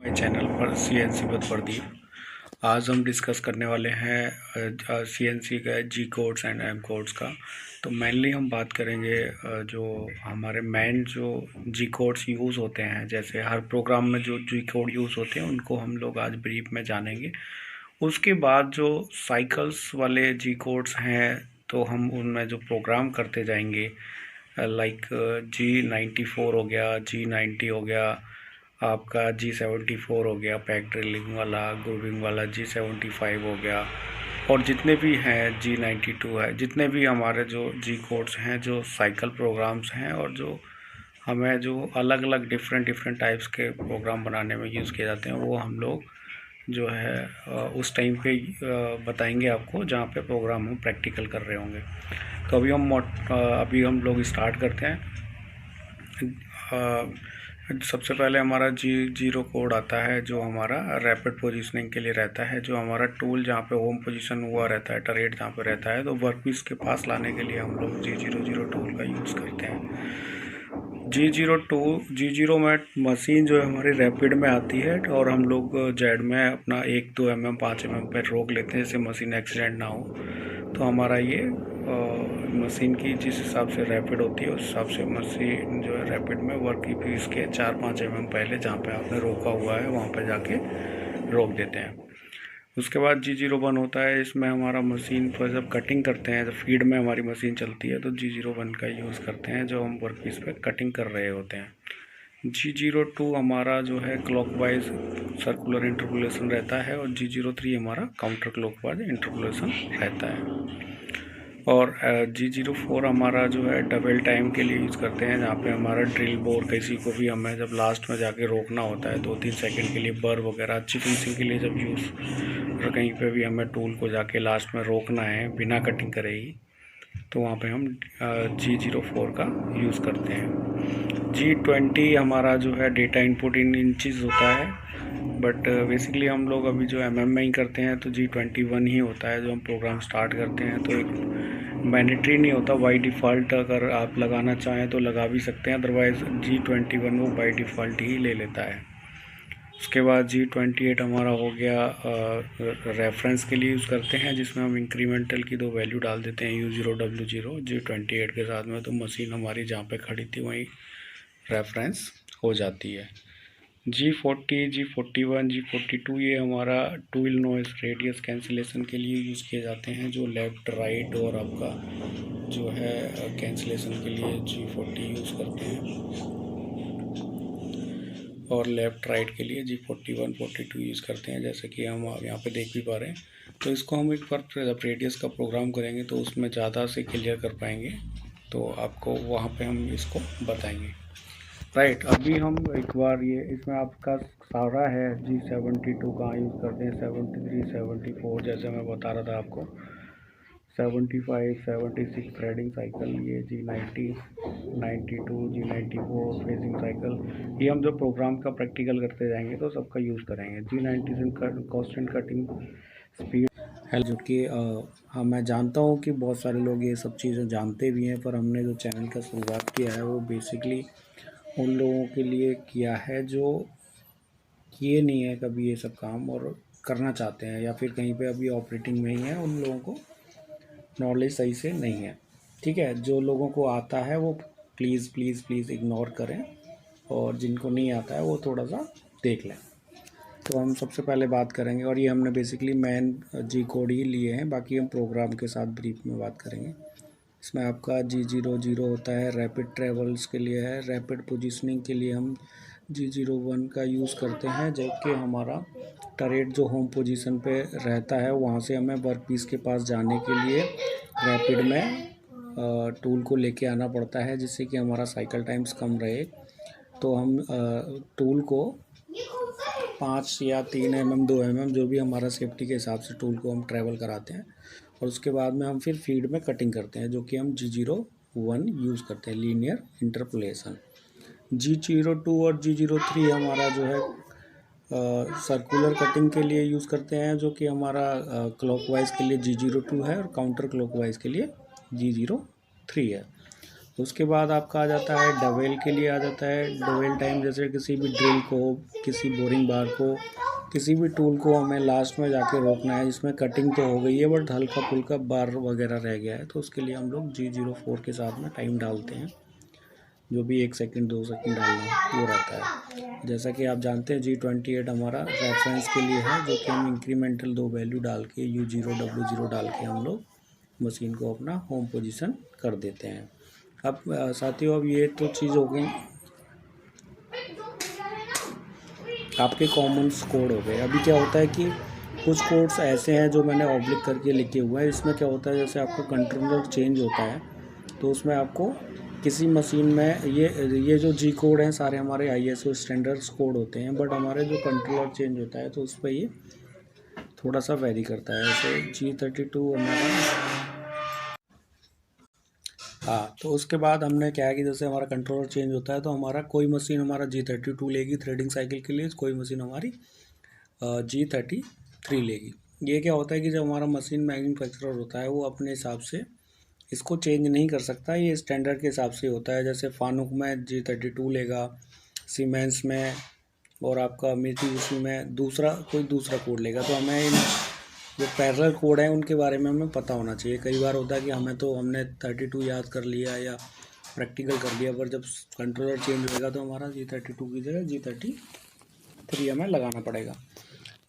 मेरे चैनल पर CNC with Pradeep. आज हम डिस्कस करने वाले हैं सीएनसी का G codes and M codes का। तो मेनली हम बात करेंगे जो हमारे मेन जो जी कोड्स यूज़ होते हैं, जैसे हर प्रोग्राम में जो जी कोड यूज़ होते हैं उनको हम लोग आज ब्रीफ में जानेंगे। उसके बाद जो साइकिल्स वाले जी कोड्स हैं तो हम उनमें जो प्रोग्राम करते जाएंगे, लाइक G94 हो गया, G90 हो गया, आपका G74 हो गया पैक ड्रिलिंग वाला, ग्रूविंग वाला, G75 हो गया, और जितने भी हैं G92 है, जितने भी हमारे जो जी कोड्स हैं, जो साइकिल प्रोग्राम्स हैं, और जो हमें जो अलग अलग डिफरेंट डिफरेंट टाइप्स के प्रोग्राम बनाने में यूज़ किए जाते हैं, वो हम लोग जो है उस टाइम पे बताएंगे आपको, जहाँ पे प्रोग्राम हम प्रैक्टिकल कर रहे होंगे। तो अभी हम लोग स्टार्ट करते हैं। सबसे पहले हमारा G0 कोड आता है, जो हमारा रैपिड पोजीशनिंग के लिए रहता है, जो हमारा टूल जहाँ पे होम पोजीशन हुआ रहता है, टरेट जहाँ पे रहता है, तो वर्कपीस के पास लाने के लिए हम लोग G00 टूल का यूज़ करते हैं। G0 में मशीन जो है हमारी रैपिड में आती है, और हम लोग जेड में अपना 1-2 mm 5 mm पर रोक लेते हैं, जिससे मशीन एक्सीडेंट ना हो। तो हमारा ये मशीन की जिस हिसाब से रैपिड होती है उस हिसाब से मशीन जो है रैपिड में वर्क की पीस के 4-5 mm पहले जहाँ पे आपने रोका हुआ है वहाँ पे जाके रोक देते हैं। उसके बाद G01 होता है। इसमें हमारा मशीन पर जब कटिंग करते हैं, जब फीड में हमारी मशीन चलती है, तो G01 का यूज़ करते हैं, जो हम वर्क पीस पे कटिंग कर रहे होते हैं। G02 हमारा जो है क्लॉकवाइज सर्कुलर इंटरपोलेशन रहता है, और G03 हमारा काउंटर क्लॉकवाइज इंटरपोलेशन रहता है। और G04 हमारा जो है डबल टाइम के लिए यूज़ करते हैं, जहाँ पे हमारा ड्रिल बोर किसी को भी हमें जब लास्ट में जाके रोकना होता है 2-3 सेकंड के लिए, बर वगैरह अच्छी फिनिशिंग के लिए जब यूज़, और कहीं पे भी हमें टूल को जाके लास्ट में रोकना है बिना कटिंग करे ही, तो वहाँ पे हम G04 का यूज़ करते हैं। G20 हमारा जो है डेटा इनपुट इन इंचज़ होता है, बट बेसिकली हम लोग अभी जो MM में ही करते हैं, तो G21 ही होता है जो हम प्रोग्राम स्टार्ट करते हैं। तो एक मैंडेटरी नहीं होता, बाई डिफ़ॉल्ट अगर आप लगाना चाहें तो लगा भी सकते हैं, अदरवाइज़ G21 वो बाई डिफ़ॉल्ट ही ले लेता है। उसके बाद G28 हमारा हो गया रेफरेंस के लिए यूज़ करते हैं, जिसमें हम इंक्रीमेंटल की 2 वैल्यू डाल देते हैं, U0 W0 G28 के साथ में, तो मशीन हमारी जहाँ पे खड़ी थी वहीं रेफरेंस हो जाती है। G40, G41, G42 ये हमारा टूल नॉइस रेडियस कैंसिलेशन के लिए यूज़ किए जाते हैं, जो लेफ़्ट राइट और आपका जो है कैंसिलेशन के लिए G40 यूज़ करते हैं, और लेफ़्ट राइट के लिए G41, 42 यूज़ करते हैं, जैसे कि हम यहाँ पे देख भी पा रहे हैं। तो इसको हम एक बार जब रेडियस का प्रोग्राम करेंगे तो उसमें ज़्यादा से क्लियर कर पाएंगे, तो आपको वहाँ पे हम इसको बताएंगे। राइट, अभी हम एक बार ये इसमें आपका सारा है G72 कहाँ यूज़ करते हैं, 73, 74, जैसे मैं बता रहा था आपको, 75, 76 थ्रेडिंग साइकिल, ये G90, 92, G94 फेजिंग साइकिल, ये हम जो प्रोग्राम का प्रैक्टिकल करते जाएंगे तो सबका यूज़ करेंगे। G90 कांस्टेंट कटिंग स्पीड है, जो कि हाँ, मैं जानता हूँ कि बहुत सारे लोग ये सब चीज़ें जानते भी हैं, पर हमने जो चैनल का शुरुआत किया है वो बेसिकली उन लोगों के लिए किया है जो किए नहीं है कभी ये सब काम और करना चाहते हैं, या फिर कहीं पे अभी ऑपरेटिंग में ही है, उन लोगों को नॉलेज सही से नहीं है। ठीक है, जो लोगों को आता है वो प्लीज़ प्लीज़ प्लीज़ इग्नोर करें, और जिनको नहीं आता है वो थोड़ा सा देख लें। तो हम सबसे पहले बात करेंगे, और ये हमने बेसिकली मैन जी कोड ही लिए हैं, बाकी हम प्रोग्राम के साथ ब्रीफ में बात करेंगे। इसमें आपका G00 होता है, रैपिड ट्रेवल्स के लिए है। रैपिड पोजीशनिंग के लिए हम G01 का यूज़ करते हैं, जबकि हमारा टरेट जो होम पोजीशन पे रहता है वहाँ से हमें वर्क पीस के पास जाने के लिए रैपिड में टूल को लेके आना पड़ता है, जिससे कि हमारा साइकिल टाइम्स कम रहे। तो हम टूल को 5 या 3 mm 2 mm जो भी हमारा सेफ्टी के हिसाब से टूल को हम ट्रैवल कराते हैं, और उसके बाद में हम फिर फीड में कटिंग करते हैं, जो कि हम G01 यूज़ करते हैं, लीनियर इंटरपोलेशन। G02 और G03 हमारा जो है सर्कुलर कटिंग के लिए यूज़ करते हैं, जो कि हमारा क्लॉकवाइज के लिए G02 है, और काउंटर क्लॉकवाइज के लिए G03 है। उसके बाद आपका आ जाता है डवेल के लिए आ जाता है। डवेल टाइम जैसे किसी भी ड्रिल को, किसी बोरिंग बार को, किसी भी टूल को हमें लास्ट में जाके रोकना है, जिसमें कटिंग तो हो गई है बट हल्का फुल्का बार वगैरह रह गया है, तो उसके लिए हम लोग G04 के साथ में टाइम डालते हैं, जो भी 1 सेकंड 2 सेकंड डालना वो रहता है। जैसा कि आप जानते हैं G28 हमारा रेफरेंस के लिए है, जो कि हम इंक्रीमेंटल 2 वैल्यू डाल के U0 W0 डाल के हम लोग मशीन को अपना होम पोजीशन कर देते हैं। अब साथियों, अब ये तो चीज़ हो गई आपके कॉमन कोड हो गए। अभी क्या होता है कि कुछ कोड्स ऐसे हैं जो मैंने ऑब्लिक करके लिखे हुए हैं। इसमें क्या होता है, जैसे आपका कंट्रोलर चेंज होता है तो उसमें आपको किसी मशीन में ये जो जी कोड हैं सारे हमारे ISO स्टैंडर्ड्स कोड होते हैं, बट हमारे जो कंट्रोलर चेंज होता है तो उस पर ये थोड़ा सा वेरी करता है। जैसे G32 हमारा, हाँ, तो उसके बाद हमने क्या है कि जैसे हमारा कंट्रोलर चेंज होता है तो हमारा कोई मशीन हमारा G32 लेगी थ्रेडिंग साइकिल के लिए, कोई मशीन हमारी G33 लेगी। ये क्या होता है कि जब हमारा मशीन मैन्युफैक्चरर होता है वो अपने हिसाब से इसको चेंज नहीं कर सकता, ये स्टैंडर्ड के हिसाब से होता है। जैसे फानुक में G32 लेगा, सीमेंस में और आपका मित्सुबिशी में कोई दूसरा कोड लेगा। तो हमें इन जो पैरेलल कोड हैं उनके बारे में हमें पता होना चाहिए। कई बार होता है कि हमने 32 याद कर लिया या प्रैक्टिकल कर लिया, पर जब कंट्रोलर चेंज होएगा तो हमारा G32 की जगह G33 हमें लगाना पड़ेगा।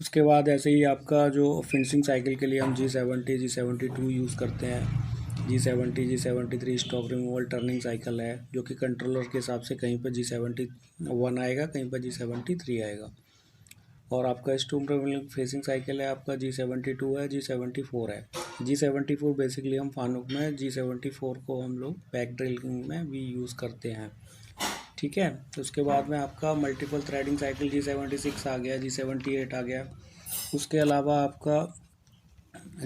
उसके बाद ऐसे ही आपका जो फिनिशिंग साइकिल के लिए हम G70 G72 यूज़ करते हैं। G70 G73 stock removal turning cycle है, जो कि कंट्रोलर के हिसाब से कहीं पर G71 आएगा, कहीं पर G73 आएगा। और आपका स्टूम ट्रेवलिंग फेसिंग साइकिल है आपका G72 है, G74 है। G74 बेसिकली हम फानुक में, G74 को हम लोग बैक ड्रिलिंग में भी यूज़ करते हैं। ठीक है, तो उसके बाद में आपका मल्टीपल थ्रेडिंग साइकिल G76 आ गया, G78 आ गया। उसके अलावा आपका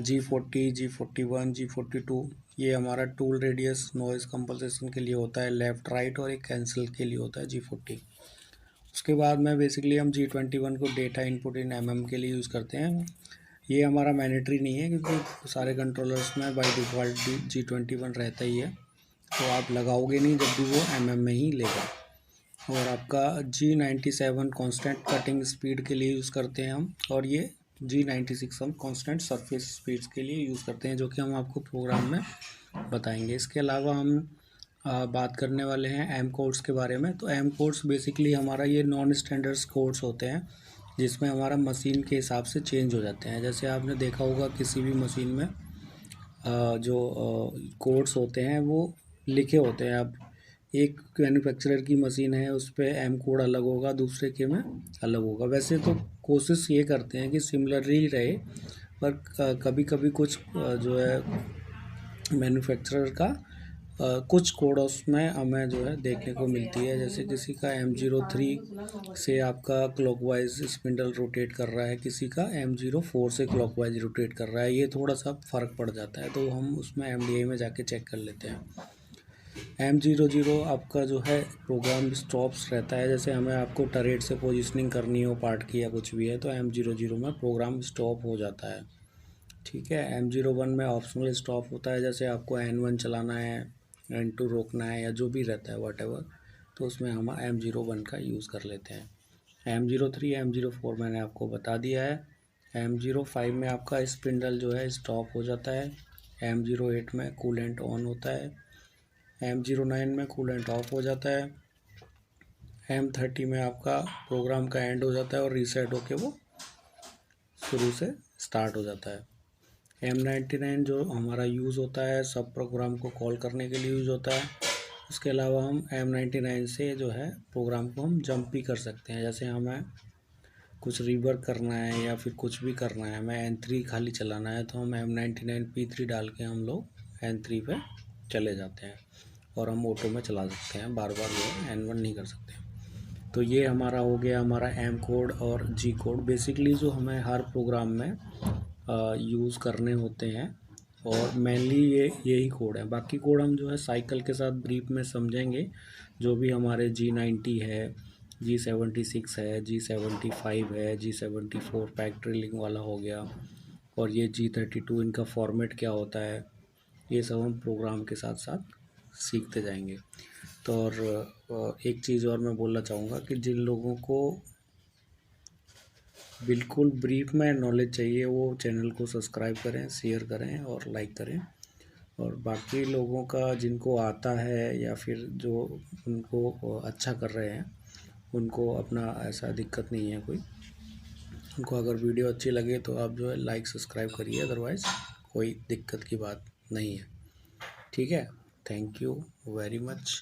G40 G41 G42 ये हमारा टूल रेडियस नॉइज़ कंपनसेशन के लिए होता है, लेफ़्ट राइट, और एक कैंसिल के लिए होता है G40। उसके बाद में बेसिकली हम G21 को डेटा इनपुट इन mm के लिए यूज़ करते हैं। ये हमारा मैंडेटरी नहीं है क्योंकि सारे कंट्रोलर्स में बाय डिफ़ॉल्ट G21 रहता ही है, तो आप लगाओगे नहीं जब भी वो mm में ही लेगा। और आपका G97 कांस्टेंट कटिंग स्पीड के लिए यूज़ करते हैं हम, और ये G96 हम कांस्टेंट सरफेस स्पीड्स के लिए यूज़ करते हैं, जो कि हम आपको प्रोग्राम में बताएंगे। इसके अलावा हम बात करने वाले हैं एम कोड्स के बारे में। तो एम कोड्स बेसिकली हमारा ये नॉन स्टैंडर्ड्स कोड्स होते हैं, जिसमें हमारा मशीन के हिसाब से चेंज हो जाते हैं। जैसे आपने देखा होगा किसी भी मशीन में जो कोड्स होते हैं वो लिखे होते हैं। अब एक मैन्युफैक्चरर की मशीन है, उस पर एम कोड अलग होगा, दूसरे के में अलग होगा। वैसे तो कोशिश ये करते हैं कि सिमिलरली रहे, पर कभी कभी कुछ जो है मैन्युफैक्चरर का कुछ कोड उसमें हमें जो है देखने को मिलती है। जैसे किसी का M03 से आपका क्लॉकवाइज स्पिंडल रोटेट कर रहा है, किसी का M04 से क्लॉकवाइज रोटेट कर रहा है, ये थोड़ा सा फ़र्क पड़ जाता है, तो हम उसमें MDI में जाके चेक कर लेते हैं। M00 आपका जो है प्रोग्राम स्टॉप्स रहता है। जैसे हमें आपको टरेट से पोजिशनिंग करनी हो पार्ट की या कुछ भी है, तो M00 में प्रोग्राम स्टॉप हो जाता है। ठीक है, M01 में ऑप्शनल स्टॉप होता है, जैसे आपको N1 चलाना है, N2 रोकना है, या जो भी रहता है वॉटेवर, तो उसमें हम M01 का यूज़ कर लेते हैं। M03 M04 मैंने आपको बता दिया है। M05 में आपका स्पिंडल जो है स्टॉप हो जाता है। M08 में कूलेंट ऑन होता है। M09 में कूलेंट ऑफ हो जाता है। M30 में आपका प्रोग्राम का एंड हो जाता है और रीसेट होके वो शुरू से स्टार्ट हो जाता है। M99 जो हमारा यूज़ होता है सब प्रोग्राम को कॉल करने के लिए यूज़ होता है। उसके अलावा हम M99 से जो है प्रोग्राम को हम जंप भी कर सकते हैं। जैसे हमें कुछ रीवर्क करना है या फिर कुछ भी करना है, हमें N3 खाली चलाना है, तो हम M99 P3 डाल के हम लोग N3 पे चले जाते हैं और हम ऑटो में चला सकते हैं, बार बार जो है N1 नहीं कर सकते। तो ये हमारा हो गया हमारा एम कोड और जी कोड, बेसिकली जो हमें हर प्रोग्राम में यूज़ करने होते हैं, और मेनली यही कोड है। बाकी कोड हम जो है साइकिल के साथ ब्रीफ में समझेंगे। जो भी हमारे G90 है, G76 है, G75 है, G74 पैक ड्रिलिंग वाला हो गया, और ये G32 इनका फॉर्मेट क्या होता है, ये सब हम प्रोग्राम के साथ साथ सीखते जाएंगे। तो और एक चीज़ और मैं बोलना चाहूँगा कि जिन लोगों को बिल्कुल ब्रीफ में नॉलेज चाहिए वो चैनल को सब्सक्राइब करें, शेयर करें और लाइक करें। और बाकी लोगों का जिनको आता है या फिर जो उनको अच्छा कर रहे हैं उनको अपना ऐसा दिक्कत नहीं है कोई। उनको अगर वीडियो अच्छी लगे तो आप जो है लाइक सब्सक्राइब करिए, अदरवाइज़ कोई दिक्कत की बात नहीं है। ठीक है, थैंक यू वेरी मच।